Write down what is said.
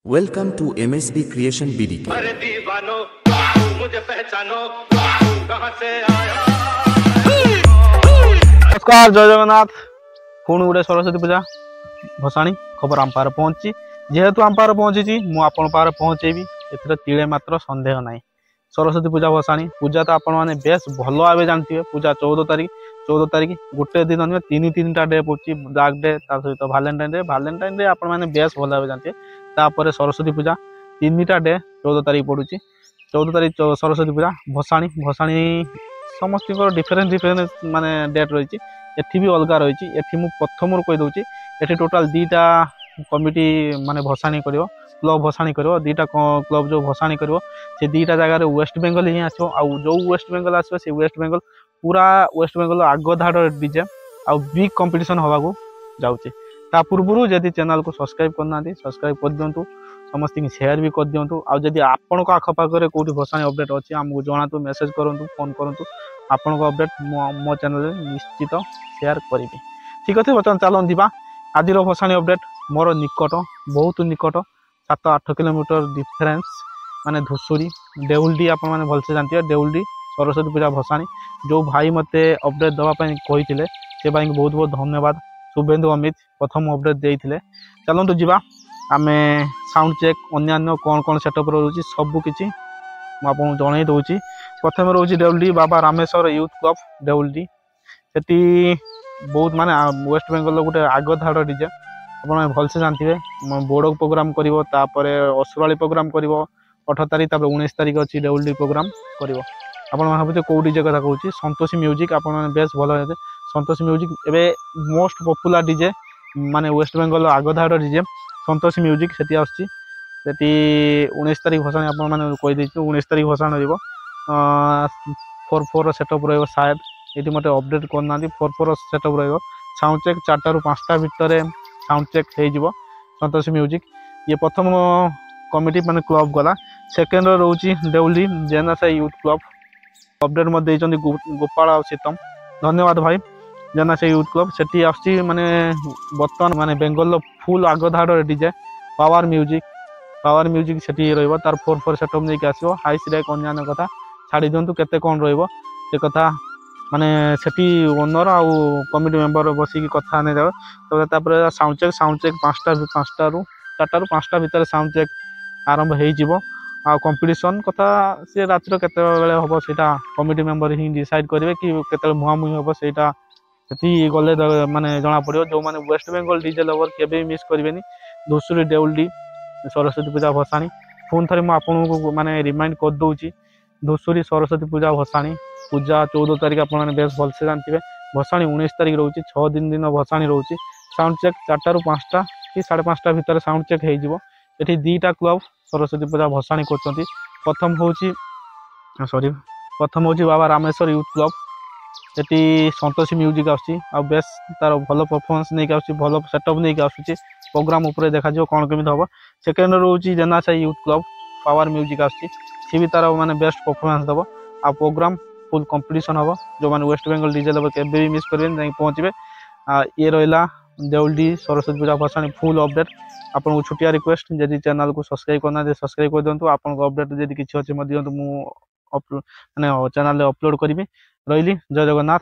Welcome to MSB creation BD। अरे दीवानो मुझे पहचानो कहां से आया। नमस्कार जय जगन्नाथ। पुणी गोटे सरस्वती पूजा भसाणी खबर आम पारे पहुंची। जेहेतु आम पारे पहुंची मु आपण पारे पहुंचेबी एथरे तिळे मात्र संदेह नहीं। सरस्वती पूजा भसाणी पूजा तो आपण मैंने बेस भल भाव जानते। पूजा 14 तारीख गोटे दिन नुहे तीन टा डे पड़ती। ब्लैक डे सहित भालेंटाइन डे आपण मैंने बेस भल भाव जानते। तापर सरस्वती पूजा 3टा डे 14 तारीख पड़ू। 14 तारीख सरस्वती पूजा भसाणी भसाणी समस्त डिफरेन्स माने डेट रही। एठी भी अलग रही। एठी मु प्रथम कहीदे एठी टोटाल 2टा कमिटी माने भसाणी करिवो। क्लब भसाणी करिवो। 2टा क्लब जो भसाणी करिवो से 2टा जगह वेस्ट बेंगल ही आसो। आ जो वेस्ट बेंगल आसो से वेस्ट बेंगल पूरा वेस्ट बेंगल आग धाड़ डीजे आ बिग कंपटीशन होगा जाऊँचे। ता पूर्व जदि चैनल को सब्सक्राइब करना सब्सक्राइब कर दिंतु। समस्त शेयर भी कर दिंतु। आदि आपण आखपाखे कौटी भसाणी अपडेट अच्छी आमको जनातु मेसेज करूँ फोन करूँ। आपण को अपडेट मो चैनल निश्चित शेयर करी। ठीक अच्छे बर्तमान चलन दिबा आज भसाणी अपडेट। मोर निकट बहुत निकट 7-8 किलोमीटर डिफरेन्स माने धुसुरी देउलडी आपण मैंने भलसे जानते। देउलडी सरस्वती पूजा भसाणी जो भाई मते अपडेट दवापाई कही से भाई बहुत बहुत धन्यवाद। शुभेन्दु अमित प्रथम अपडेट देते। चलतु जा आम साउंड चेक अन्य कौन कौन सेटअप रोचे सबकि मुझे जन दूसरी। प्रथम रोचे देउलडी बाबा रामेश्वर यूथ क्लब देउलडी। से बहुत माने वेस्ट बेंगल गोटे आग धाड़ डीजे आप भलसे जानते। बोर्ड प्रोग्राम कर असुराली प्रोग्राम कर 18 तारीख 19 तारीख अच्छी देउलडी प्रोग्राम कर। आप भावुचे कौ डीजे कथा कहूँ संतोषी म्यूजिक आप बेस भल है। संतोषी म्यूजिक एवं मोस्ट पपुलर डीजे माने वेस्ट बेंगल आग धाड़ डीजे संतोषी म्यूजिक से 19 तारीख भसाणी आप कहीदे 19 तारीख भसाणी रो 4-4 सेटअप रो शायद ये मत अपडेट करना। 4-4 सेटअप रो साउंड चेक 4 ରୁ 5टा भितर साउंड चेक हो संतोषी म्यूजिक। ये प्रथम कमिटी माने क्लब गला। सेकेंड रोची देउली जेनासा यूथ क्लब अपडेट मत देइचंदी गोपाल आ सीतम धन्यवाद भाई। जेनासा यूथ क्लब सेठी आसी माने बर्तमान माने बेंगल फुल आग धाड़ डीजे पावर म्यूजिक सेठी रहइबो। तार 4-4 सेटअप नहीं आसो हाई स्ट्राइक अन्य कथा छाड़ी दिंतु केते कौन रहिबो से कथा माने सेठी ओनर आ कमिटी मेंबर बसिकी कथा नहीं जाओ। तो साउंड चेक 5टा ରୁ 5टा भितर साउंड चेक आरंभ हो। कंपटीशन कथा सी रातिर केते बेले हम सेटा कमिटी मेंबर ही डिसाइड करेंगे कि केते मुहांमुही हम सेटा गले माने जना पड़ो। जो माने वेस्ट बेंगल डीजे लवर केबे मिस करेंगे। धुसुरी देउलडी सरस्वती पूजा भसाणी पुणी थे मुझे माने रिमाइंड कर दूची। धुसुरी सरस्वती पूजा भसाणी पूजा 14 तारीख आप बेस भलसे जानते। भसाणी 19 तारीख रोचे 6 दिन भसाणी रोचे। साउंड चेक 4टा ରୁ 5ଟା कि 5:30 भितर साउंड चेक हो। 2टा क्लब सरस्वती पूजा भसाणी कर। प्रथम हूँ बाबा रामेश्वर यूथ क्लब से संतोषी म्यूजिक आस तार भल परफॉर्मेंस नहीं आस भल सेटअप नहीं आसूँ प्रोग्राम उपर देखा कौन केमी हम। सेकेंड रोचे जेनासा यूथ क्लब पावर म्यूजिक सी भी तार माने बेस्ट परफॉर्मेंस दब आ प्रोग्राम फुल कंपटीशन हम। जो मैंने वेस्ट बेंगल डीजे लेवल के भी मिस करेंगे पहुँचे। ये रहा देउलडी सरस्वती पूजा भसाणी फुल अपडेट। आपको छुटिया रिक्वेस्ट जदि चैनल को सब्सक्राइब करना सब्सक्राइब कर दिंतु। आपको अपडेट जदि किसी अच्छे दिंतु मुझे चैनल अपलोड करी। रही जय जगन्नाथ।